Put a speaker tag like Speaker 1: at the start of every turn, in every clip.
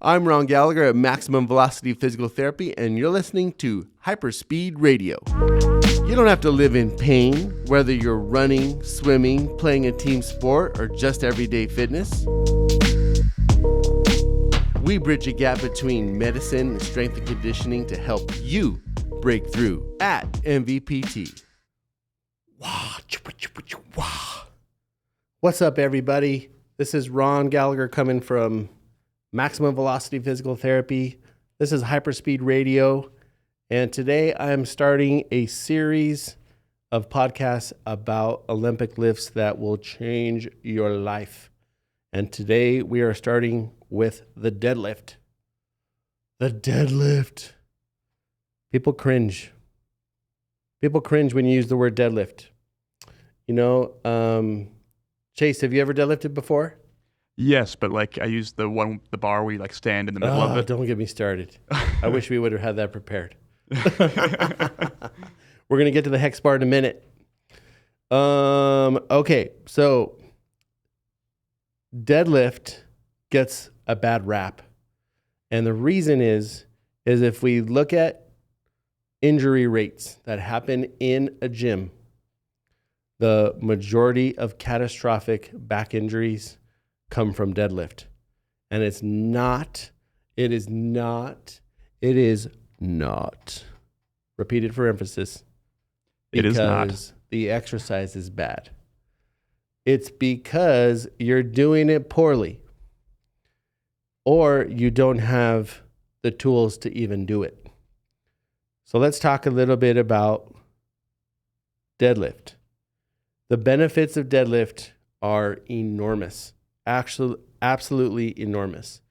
Speaker 1: I'm Ron Gallagher at Maximum Velocity Physical Therapy, and you're listening to HYPERSPEED Radio. You don't have to live in pain, whether you're running, swimming, playing a team sport, or just everyday fitness. We bridge a gap between medicine and strength and conditioning to help you break through at MVPT. What's up, everybody? This is Ron Gallagher coming from Maximum Velocity Physical Therapy. This is HYPERSPEED Radio, and today I am starting a series of podcasts about Olympic lifts that will change your life. And today we are starting with the deadlift. The deadlift. People cringe. People cringe when you use the word deadlift. You know, Chase, have you ever deadlifted before?
Speaker 2: Yes, but I use the bar where you stand in the middle of it.
Speaker 1: Don't get me started. I wish we would have had that prepared. We're going to get to the hex bar in a minute. Okay, so deadlift gets a bad rap. And the reason is if we look at injury rates that happen in a gym, the majority of catastrophic back injuries come from deadlift. And it is not, repeated for emphasis,
Speaker 2: it is not.
Speaker 1: Because the exercise is bad. It's because you're doing it poorly, or you don't have the tools to even do it. So let's talk a little bit about deadlift. The benefits of deadlift are enormous. Actually, absolutely enormous.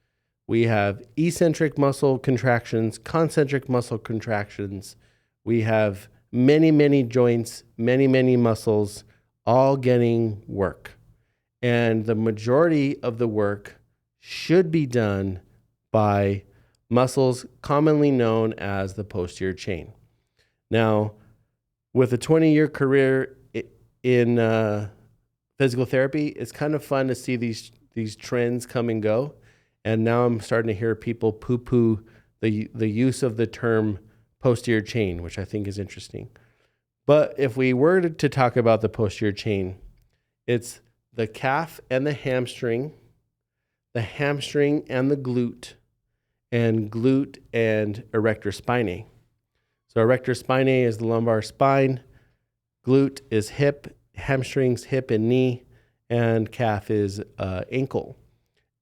Speaker 1: We have eccentric muscle contractions, concentric muscle contractions. We have many joints, many muscles, all getting work. And the majority of the work should be done by muscles commonly known as the posterior chain. Now, with a 20-year career in physical therapy, it's kind of fun to see these trends come and go. And now I'm starting to hear people poo-poo the use of the term posterior chain, which I think is interesting. But if we were to talk about the posterior chain, it's the calf and the hamstring and the glute and erector spinae. So erector spinae is the lumbar spine, glute is hip, hamstrings, hip and knee, and calf is ankle.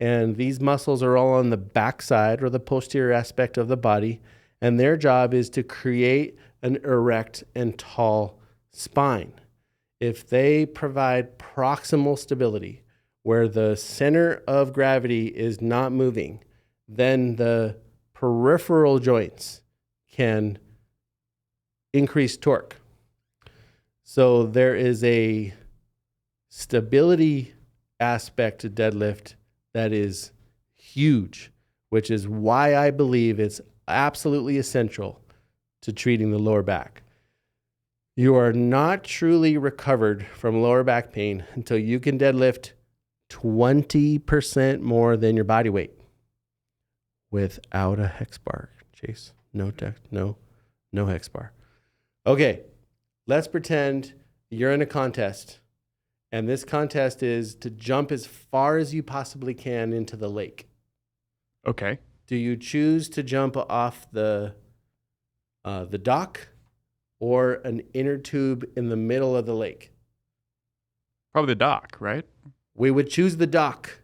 Speaker 1: And these muscles are all on the backside or the posterior aspect of the body, and their job is to create an erect and tall spine. If they provide proximal stability, where the center of gravity is not moving, then the peripheral joints can increase torque. So there is a stability aspect to deadlift that is huge, which is why I believe it's absolutely essential to treating the lower back. You are not truly recovered from lower back pain until you can deadlift 20% more than your body weight without a hex bar. Chase, no hex bar. Okay, let's pretend you're in a contest, and this contest is to jump as far as you possibly can into the lake.
Speaker 2: Okay.
Speaker 1: Do you choose to jump off the dock or an inner tube in the middle of the lake?
Speaker 2: Probably the dock, right?
Speaker 1: We would choose the dock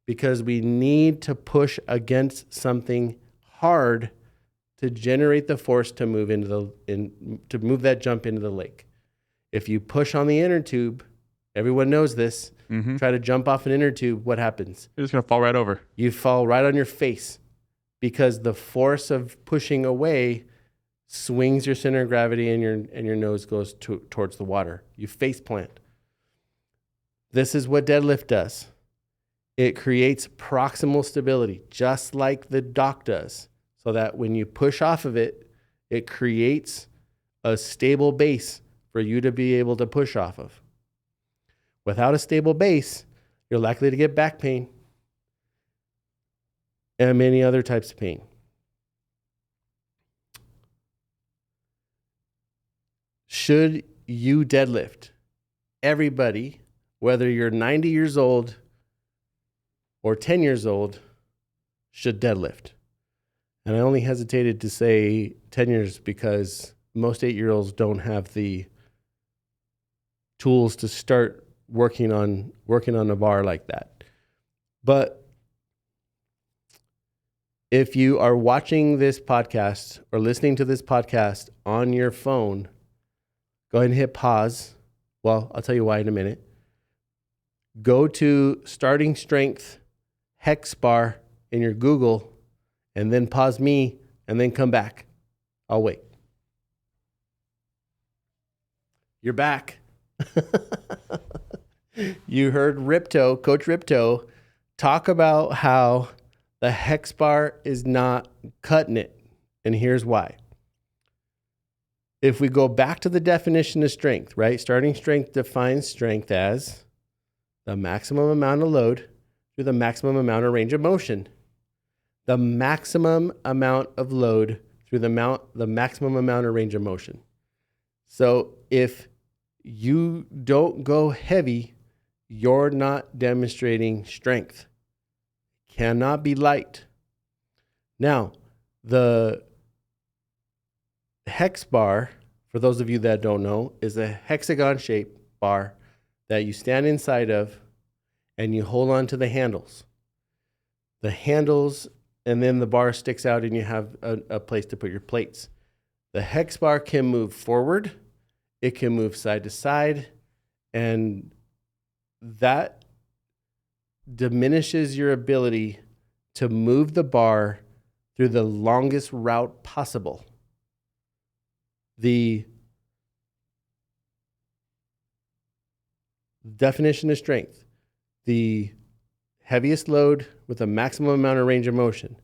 Speaker 1: because we need to push against something hard to generate the force to move to move that jump into the lake. If you push on the inner tube, everyone knows this.
Speaker 2: Mm-hmm.
Speaker 1: Try to jump off an inner tube. What happens?
Speaker 2: You're just gonna fall right over.
Speaker 1: You fall right on your face because the force of pushing away swings your center of gravity, and your nose goes towards the water. You face plant. This is what deadlift does. It creates proximal stability, just like the dock does, so that when you push off of it, it creates a stable base for you to be able to push off of. Without a stable base, you're likely to get back pain. and many other types of pain. Should you deadlift? Everybody, whether you're 90 years old or 10 years old, should deadlift. And I only hesitated to say 10 years because most 8-year-olds don't have the tools to start working on a bar like that. But if you are watching this podcast or listening to this podcast on your phone, go ahead and hit pause. Well, I'll tell you why in a minute. Go to starting strength hex bar in your Google and then pause me and then come back. I'll wait. You're back. You heard Ripto, Coach Ripto, talk about how the hex bar is not cutting it. And here's why. If we go back to the definition of strength, right? Starting strength defines strength as the maximum amount of load through the maximum amount of range of motion. The maximum amount of load through the maximum amount of range of motion. So if you don't go heavy, you're not demonstrating strength. Cannot be light. Now, the hex bar, for those of you that don't know, is a hexagon-shaped bar that you stand inside of and you hold on to the handles. The handles, and then the bar sticks out and you have a place to put your plates. The hex bar can move forward, it can move side to side, and that diminishes your ability to move the bar through the longest route possible. The definition of strength, the heaviest load with the maximum amount of range of motion.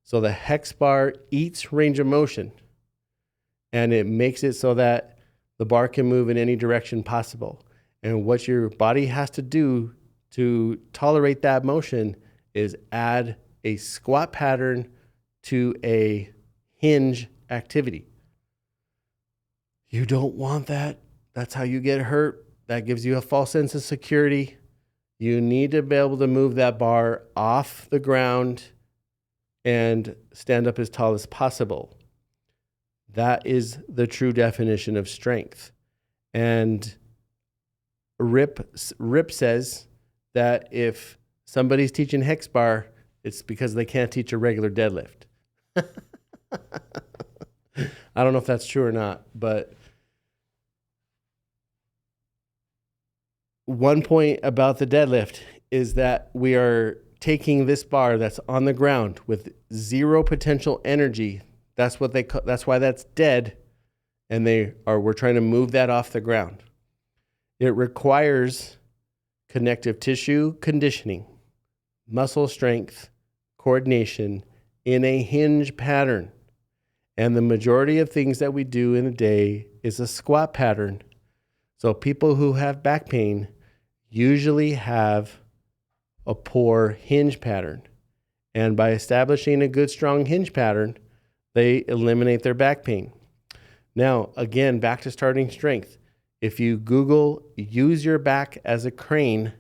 Speaker 1: So the hex bar eats range of motion, and it makes it so that the bar can move in any direction possible. And what your body has to do to tolerate that motion is add a squat pattern to a hinge activity. You don't want that. That's how you get hurt. That gives you a false sense of security. You need to be able to move that bar off the ground and stand up as tall as possible. That is the true definition of strength. And Rip says that if somebody's teaching hex bar, it's because they can't teach a regular deadlift. I don't know if that's true or not, but one point about the deadlift is that we are taking this bar that's on the ground with zero potential energy. That's what that's why that's dead, and we're trying to move that off the ground. It requires connective tissue conditioning, muscle strength, coordination in a hinge pattern. And the majority of things that we do in a day is a squat pattern. So people who have back pain usually have a poor hinge pattern. And by establishing a good, strong hinge pattern, they eliminate their back pain. Now, again, back to starting strength. If you Google use your back as a crane,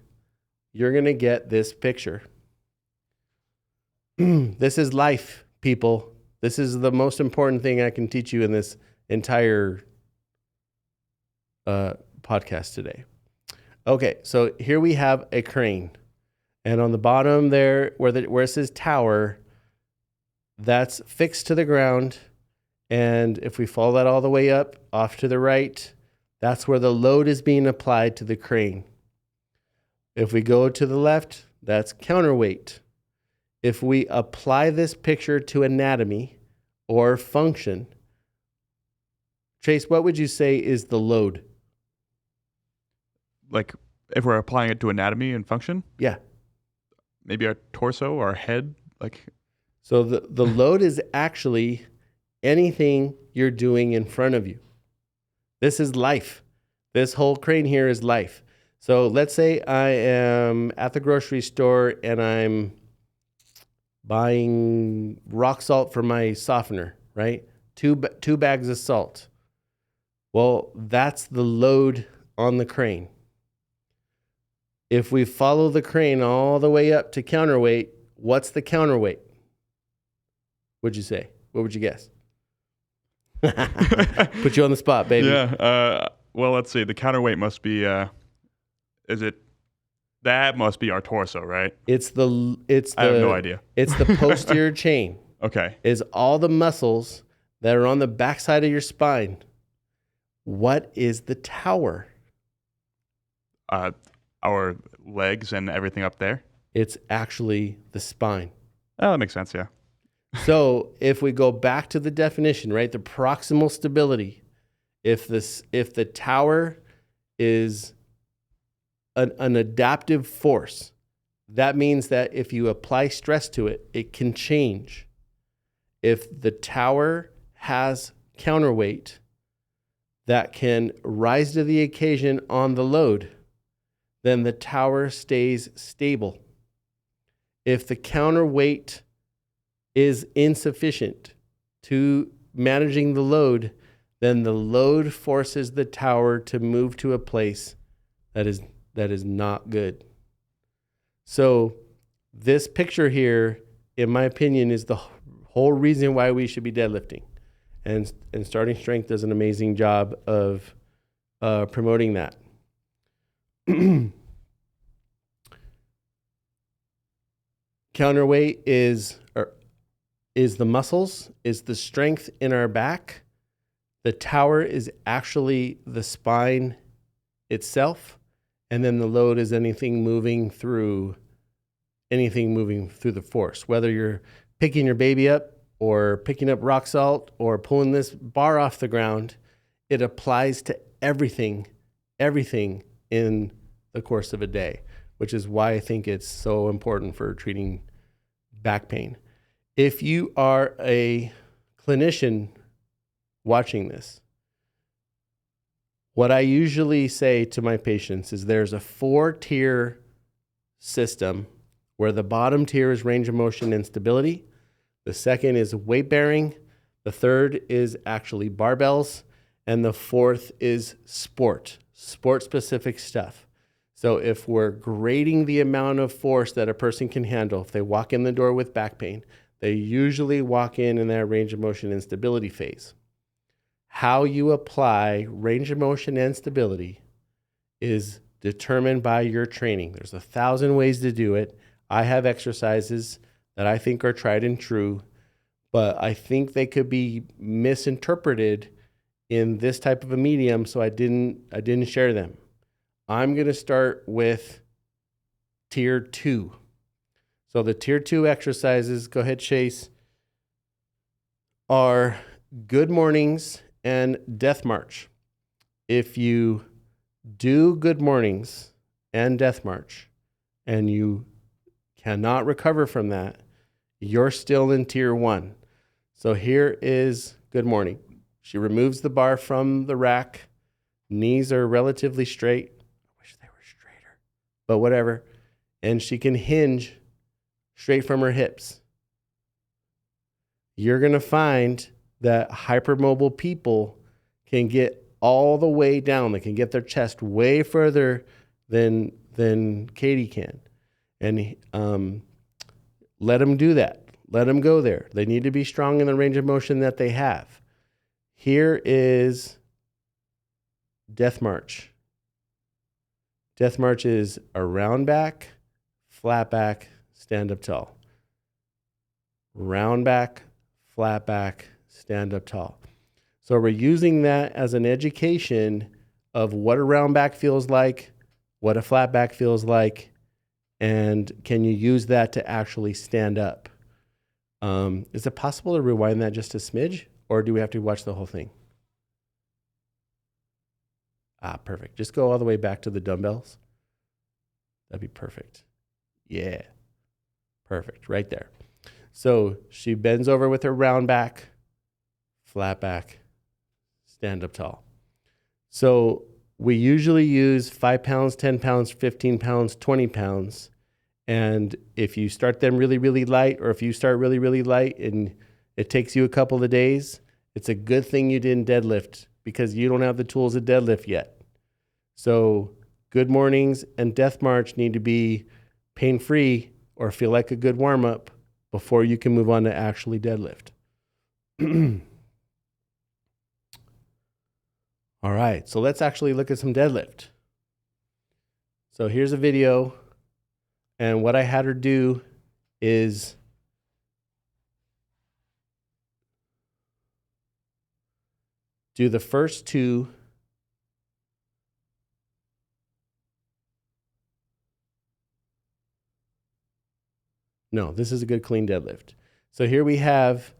Speaker 1: you're going to get this picture. This is life, people. This is the most important thing I can teach you in this entire podcast today. Okay, so here we have a crane. And on the bottom there, where it says tower, that's fixed to the ground. And if we follow that all the way up, off to the right, that's where the load is being applied to the crane. If we go to the left, that's counterweight. If we apply this picture to anatomy or function, Chase, what would you say is the load?
Speaker 2: Like if we're applying it to anatomy and function?
Speaker 1: Yeah.
Speaker 2: Maybe our torso or our head?
Speaker 1: So the load is actually anything you're doing in front of you. This is life. This whole crane here is life. So let's say I am at the grocery store and I'm buying rock salt for my softener, right? Two bags of salt. Well, that's the load on the crane. If we follow the crane all the way up to counterweight, what's the counterweight? What'd you say? What would you guess? Put you on the spot, baby.
Speaker 2: Yeah. Well, let's see. The counterweight must be. That must be our torso, right?
Speaker 1: I have
Speaker 2: no idea.
Speaker 1: It's the posterior chain.
Speaker 2: Okay.
Speaker 1: Is all the muscles that are on the backside of your spine. What is the tower?
Speaker 2: Our legs and everything up there.
Speaker 1: It's actually the spine.
Speaker 2: Oh, that makes sense. Yeah.
Speaker 1: So if we go back to the definition, right, the proximal stability, if the tower is an adaptive force, that means that if you apply stress to it, it can change. If the tower has counterweight that can rise to the occasion on the load, then the tower stays stable. If the counterweight is insufficient to managing the load, then the load forces the tower to move to a place that is not good. So this picture here, in my opinion, is the whole reason why we should be deadlifting. And Starting Strength does an amazing job of promoting that. Counterweight is the muscles, is the strength in our back. The tower is actually the spine itself, and then the load is anything moving through the force. Whether you're picking your baby up or picking up rock salt or pulling this bar off the ground, it applies to everything in the course of a day, which is why I think it's so important for treating back pain. If you are a clinician watching this, what I usually say to my patients is there's a 4-tier system where the bottom tier is range of motion and stability. The second is weight bearing. The third is actually barbells. And the fourth is sport specific stuff. So if we're grading the amount of force that a person can handle, if they walk in the door with back pain, they usually walk in that range of motion and stability phase. How you apply range of motion and stability is determined by your training. There's 1,000 ways to do it. I have exercises that I think are tried and true, but I think they could be misinterpreted in this type of a medium, so I didn't share them. I'm going to start with tier 2. So the tier 2 exercises, go ahead, Chase, are good mornings and death march. If you do good mornings and death march and you cannot recover from that, you're still in tier 1. So here is good morning. She removes the bar from the rack. Knees are relatively straight. I wish they were straighter, but whatever. And she can hinge straight from her hips. You're going to find that hypermobile people can get all the way down. They can get their chest way further than Katie can. And let them do that. Let them go there. They need to be strong in the range of motion that they have. Here is death march. Death march is a round back, flat back, stand up tall. Round back, flat back, stand up tall. So we're using that as an education of what a round back feels like, what a flat back feels like, and can you use that to actually stand up? Is it possible to rewind that just a smidge, or do we have to watch the whole thing? Perfect. Just go all the way back to the dumbbells. That'd be perfect. Yeah. Perfect. Right there. So she bends over with her round back, flat back, stand up tall. So we usually use 5 pounds, 10 pounds, 15 pounds, 20 pounds. And if you start them really, really light, or if you start really, really light and it takes you a couple of days, it's a good thing you didn't deadlift because you don't have the tools to deadlift yet. So good mornings and death march need to be pain-free or feel like a good warm-up before you can move on to actually deadlift. All right, so let's actually look at some deadlift. So here's a video, and what I had her do is do the first two. No, this is a good clean deadlift. So here we have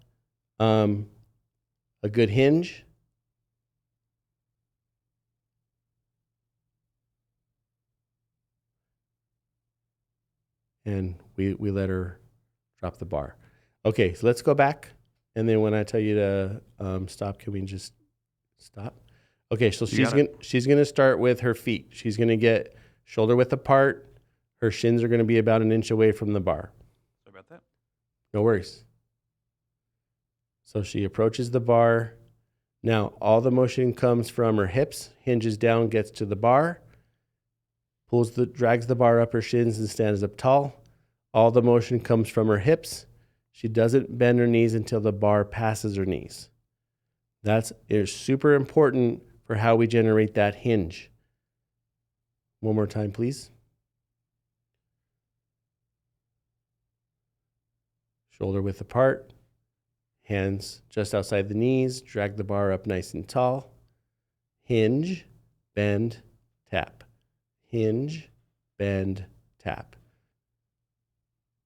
Speaker 1: a good hinge. And we let her drop the bar. Okay, so let's go back. And then when I tell you to stop, can we just stop? Okay, so she's gonna start with her feet. She's gonna get shoulder width apart. Her shins are gonna be about an inch away from the bar.
Speaker 2: Sorry about that.
Speaker 1: No worries. So she approaches the bar. Now all the motion comes from her hips, hinges down, gets to the bar, drags the bar up her shins and stands up tall. All the motion comes from her hips. She doesn't bend her knees until the bar passes her knees. That is super important for how we generate that hinge. One more time, please. Shoulder width apart, hands just outside the knees, drag the bar up nice and tall. Hinge, bend, tap. Hinge, bend, tap.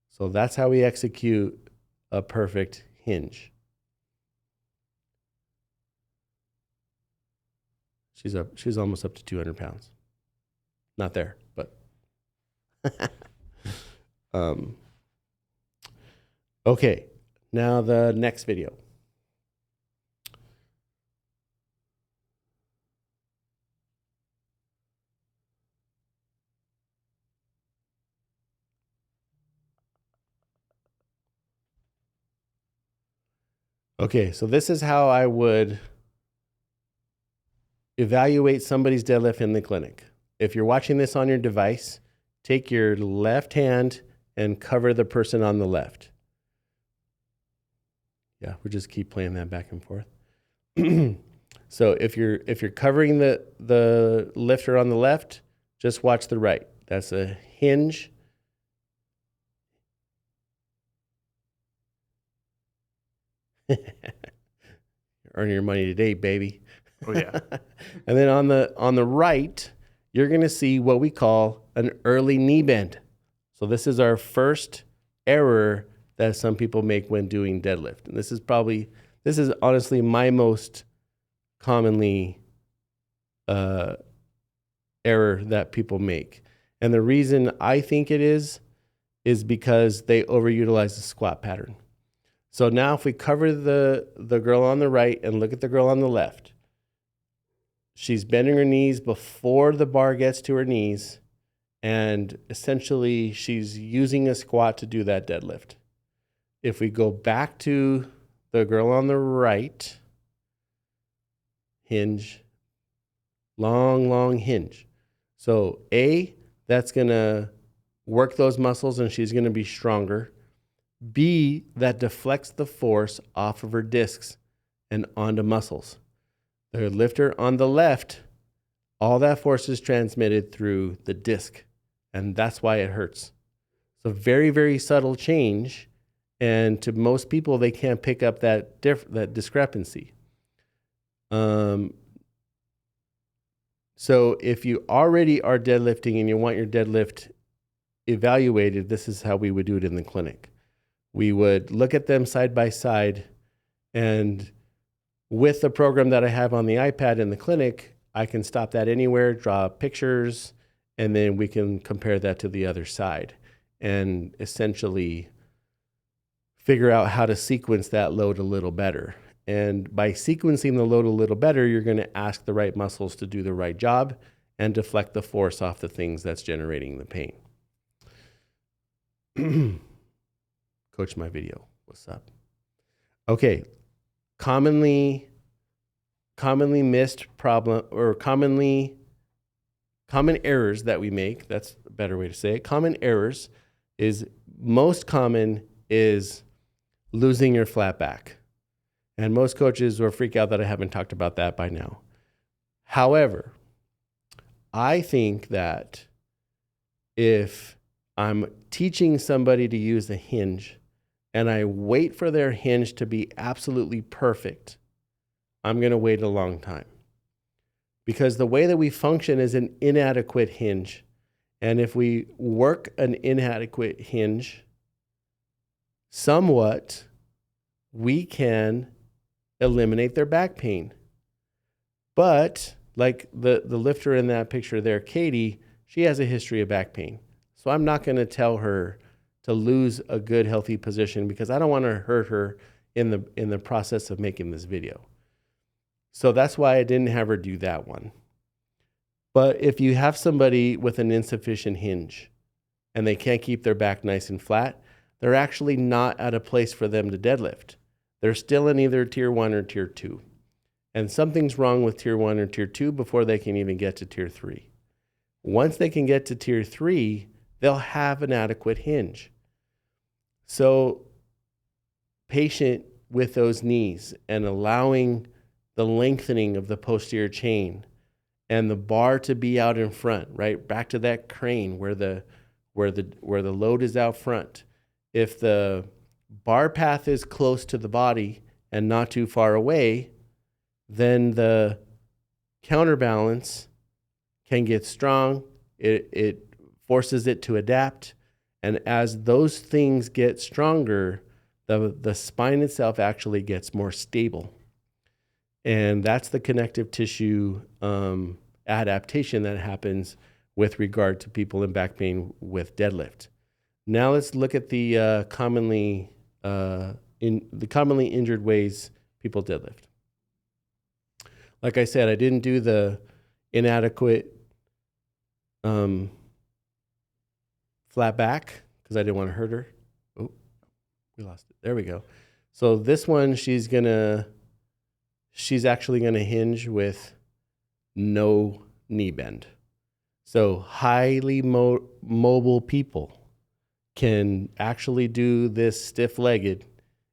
Speaker 1: So that's how we execute a perfect hinge. She's almost up to 200 pounds. Not there, but. Okay, now the next video. Okay, so this is how I would evaluate somebody's deadlift in the clinic. If you're watching this on your device, take your left hand and cover the person on the left. Yeah, we'll just keep playing that back and forth. So if you're covering the lifter on the left, just watch the right. That's a hinge. You're earning your money today, baby.
Speaker 2: Oh yeah.
Speaker 1: And then on the right, you're going to see what we call an early knee bend. So this is our first error that some people make when doing deadlift. And this is honestly my most commonly error that people make. And the reason I think it is because they overutilize the squat pattern. So now if we cover the girl on the right and look at the girl on the left, she's bending her knees before the bar gets to her knees, and essentially she's using a squat to do that deadlift. If we go back to the girl on the right, hinge, long hinge. So that's going to work those muscles and she's going to be stronger. B, that deflects the force off of her discs and onto muscles. The lifter on the left, all that force is transmitted through the disc, and that's why it hurts. So very, very subtle change, and to most people, they can't pick up that discrepancy. So if you already are deadlifting and you want your deadlift evaluated, this is how we would do it in the clinic. We would look at them side by side, and with the program that I have on the iPad in the clinic, I can stop that anywhere, draw pictures, and then we can compare that to the other side and essentially figure out how to sequence that load a little better. And by sequencing the load a little better, you're going to ask the right muscles to do the right job and deflect the force off the things that's generating the pain. Coach my video. What's up? Okay. Commonly missed problem, or common errors that we make. That's a better way to say it. Common errors is most common is losing your flat back. And most coaches will freak out that I haven't talked about that by now. However, I think that if I'm teaching somebody to use a hinge and I wait for their hinge to be absolutely perfect, I'm going to wait a long time. Because the way that we function is an inadequate hinge. And if we work an inadequate hinge somewhat, we can eliminate their back pain. But like the lifter in that picture there, Katie, she has a history of back pain. So I'm not going to tell her to lose a good, healthy position because I don't want to hurt her in the process of making this video. So that's why I didn't have her do that one. But if you have somebody with an insufficient hinge and they can't keep their back nice and flat, they're actually not at a place for them to deadlift. They're still in either tier 1 or tier 2. And something's wrong with tier 1 or tier 2 before they can even get to tier 3. Once they can get to tier 3, they'll have an adequate hinge. So patient with those knees and allowing the lengthening of the posterior chain and the bar to be out in front, right? Back to that crane where the load is out front. If the bar path is close to the body and not too far away, then the counterbalance can get strong. It forces it to adapt. And as those things get stronger, the spine itself actually gets more stable. And that's the connective tissue adaptation that happens with regard to people in back pain with deadlift. Now let's look at the commonly injured ways people deadlift. Like I said, I didn't do the inadequate flat back because I didn't want to hurt her. Oh, we lost it. There we go. So this one, she's actually gonna hinge with no knee bend. So highly mobile people can actually do this stiff-legged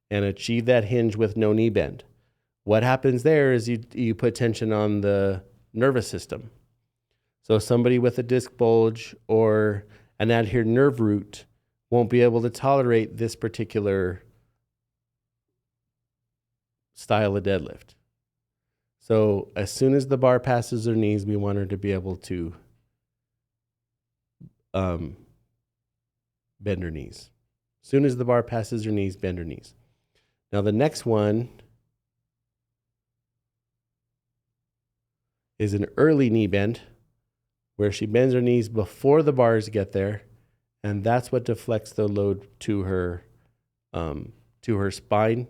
Speaker 1: and achieve that hinge with no knee bend. What happens there is you put tension on the nervous system. So somebody with a disc bulge or an adherent nerve root won't be able to tolerate this particular style of deadlift. So as soon as the bar passes her knees, we want her to be able to bend her knees. As soon as the bar passes her knees, bend her knees. Now the next one is an early knee bend where she bends her knees before the bars get there, and that's what deflects the load to her spine,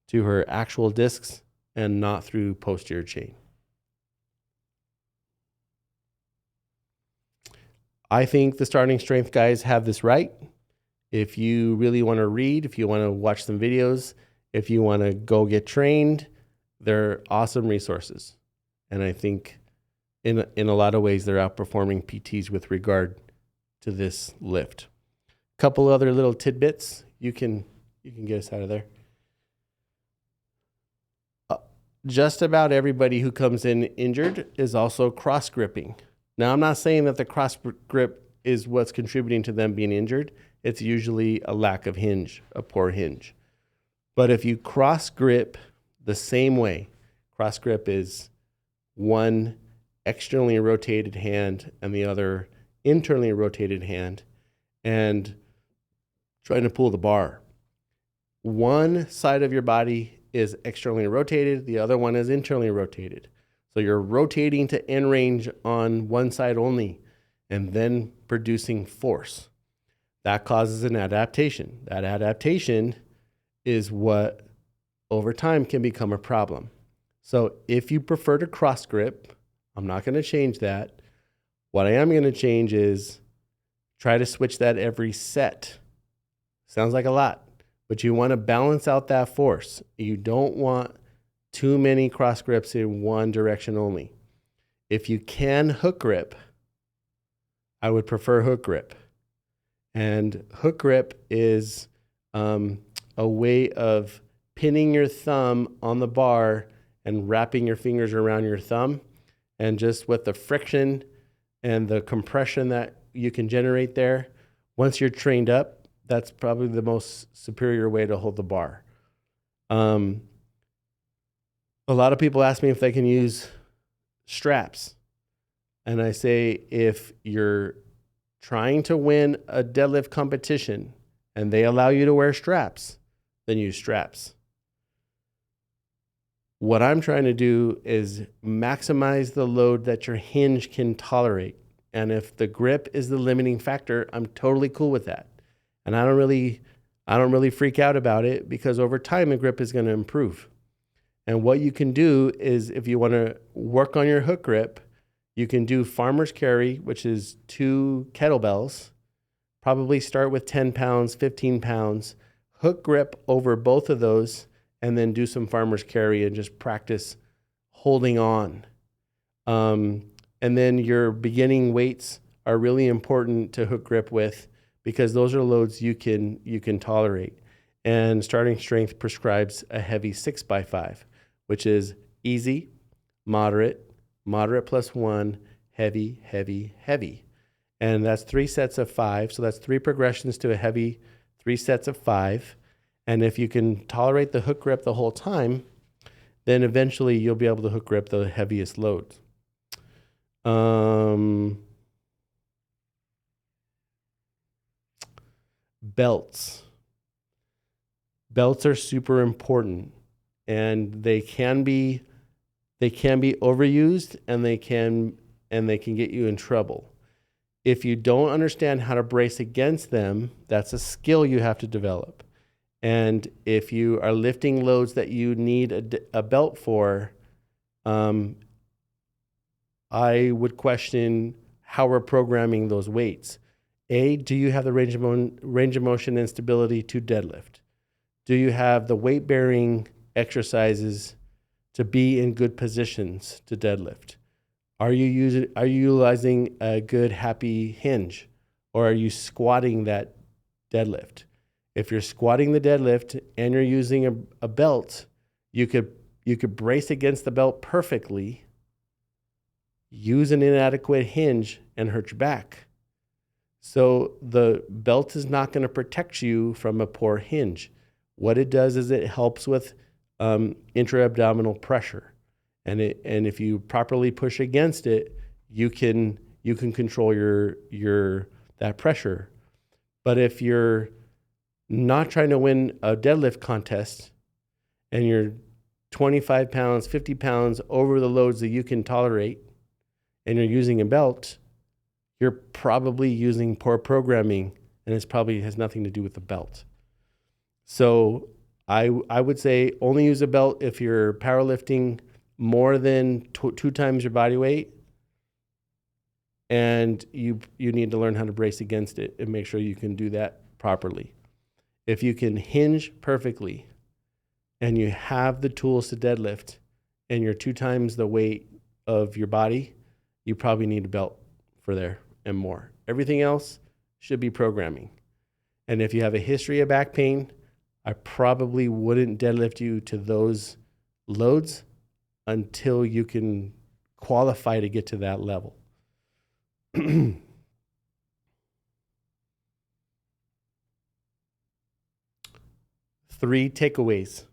Speaker 1: to her actual discs, and not through posterior chain. I think the starting strength guys have this right. If you really want to read, if you want to watch some videos, if you want to go get trained, they're awesome resources. And I think in a lot of ways, they're outperforming PTs with regard to this lift. A couple other little tidbits. You can get us out of there. Just about everybody who comes in injured is also cross gripping. Now, I'm not saying that the cross grip is what's contributing to them being injured. It's usually a lack of hinge, a poor hinge. But if you cross grip the same way, cross grip is one externally rotated hand and the other internally rotated hand, and trying to pull the bar. One side of your body is externally rotated, the other one is internally rotated. So you're rotating to end range on one side only and then producing force. That causes an adaptation. That adaptation is what over time can become a problem. So if you prefer to cross grip, I'm not going to change that. What I am going to change is Try to switch that every set. Sounds like a lot, but you want to balance out that force. You don't want too many cross grips in one direction only. If you can hook grip, I would prefer hook grip. And hook grip is a way of pinning your thumb on the bar and wrapping your fingers around your thumb. And just with the friction and the compression that you can generate there, once you're trained up, that's probably the most superior way to hold the bar. A lot of people ask me if they can use straps. And I say, if you're trying to win a deadlift competition and they allow you to wear straps, then use straps. What I'm trying to do is maximize the load that your hinge can tolerate. And if the grip is the limiting factor, I'm totally cool with that. And I don't really freak out about it, because over time the grip is going to improve. And what you can do is, if you want to work on your hook grip, you can do farmer's carry, which is 2 kettlebells. Probably start with 10 pounds, 15 pounds, hook grip over both of those, and then do some farmer's carry and just practice holding on. And then your beginning weights are really important to hook grip with, because those are loads you can tolerate. And starting strength prescribes a heavy 6x5, which is easy, moderate plus 1, heavy, heavy, heavy. And that's 3 sets of 5. So that's 3 progressions to a heavy 3 sets of 5. And if you can tolerate the hook grip the whole time, then eventually you'll be able to hook grip the heaviest loads. Belts. Belts are super important, and they can be overused, and they can get you in trouble. If you don't understand how to brace against them, that's a skill you have to develop. And if you are lifting loads that you need a belt for, I would question how we're programming those weights. Do you have the range of motion and stability to deadlift? Do you have the weight bearing exercises to be in good positions to deadlift? Are you utilizing a good happy hinge, or are you squatting that deadlift? If you're squatting the deadlift and you're using a belt, you could brace against the belt perfectly, use an inadequate hinge, and hurt your back. So the belt is not going to protect you from a poor hinge. What it does is it helps with intra-abdominal pressure. And if you properly push against it, you can control your that pressure. But if you're not trying to win a deadlift contest and you're 25 pounds, 50 pounds over the loads that you can tolerate, and you're using a belt, you're probably using poor programming, and it probably has nothing to do with the belt. So I would say only use a belt if you're powerlifting more than 2 times your body weight, and you need to learn how to brace against it and make sure you can do that properly. If you can hinge perfectly and you have the tools to deadlift and you're 2 times the weight of your body, you probably need a belt for there and more. Everything else should be programming. And if you have a history of back pain, I probably wouldn't deadlift you to those loads until you can qualify to get to that level. 3 takeaways.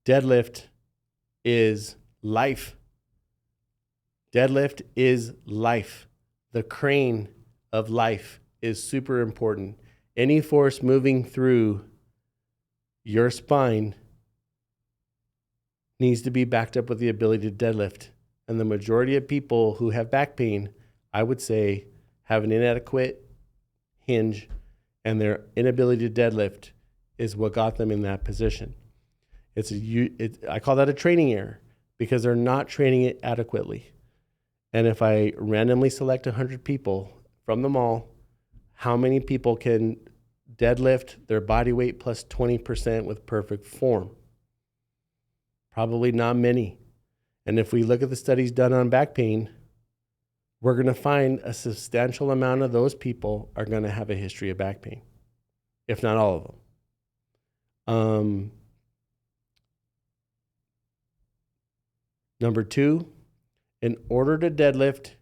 Speaker 1: Deadlift is life. Deadlift is life. The crane of life is super important. Any force moving through your spine needs to be backed up with the ability to deadlift. And the majority of people who have back pain, I would say, have an inadequate hinge, and their inability to deadlift is what got them in that position. I call that a training error, because they're not training it adequately. And if I randomly select 100 people from them all, how many people can deadlift their body weight plus 20% with perfect form? Probably not many. And if we look at the studies done on back pain, we're going to find a substantial amount of those people are going to have a history of back pain, if not all of them. Number 2, in order to deadlift,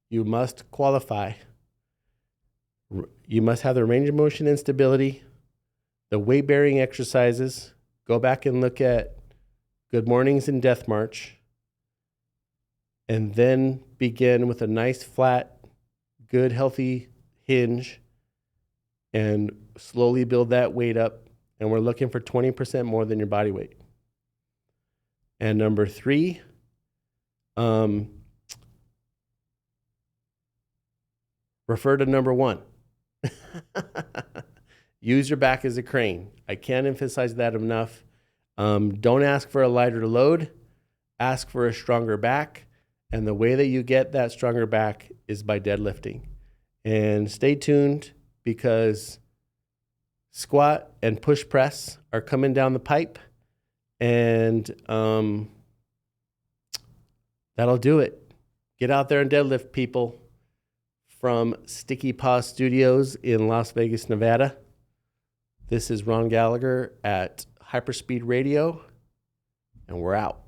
Speaker 1: you must qualify. You must have the range of motion and stability, the weight-bearing exercises. Go back and look at Good Mornings and Death March, and then begin with a nice, flat, good, healthy hinge, and slowly build that weight up. And we're looking for 20% more than your body weight. And number 3, refer to number 1. Use your back as a crane. I can't emphasize that enough. Don't ask for a lighter load. Ask for a stronger back. And the way that you get that stronger back is by deadlifting. And stay tuned, because squat and push press are coming down the pipe. And that'll do it. Get out there and deadlift, people. From Sticky Paw Studios in Las Vegas, Nevada, this is Ron Gallagher at HYPERSPEED Radio, and we're out.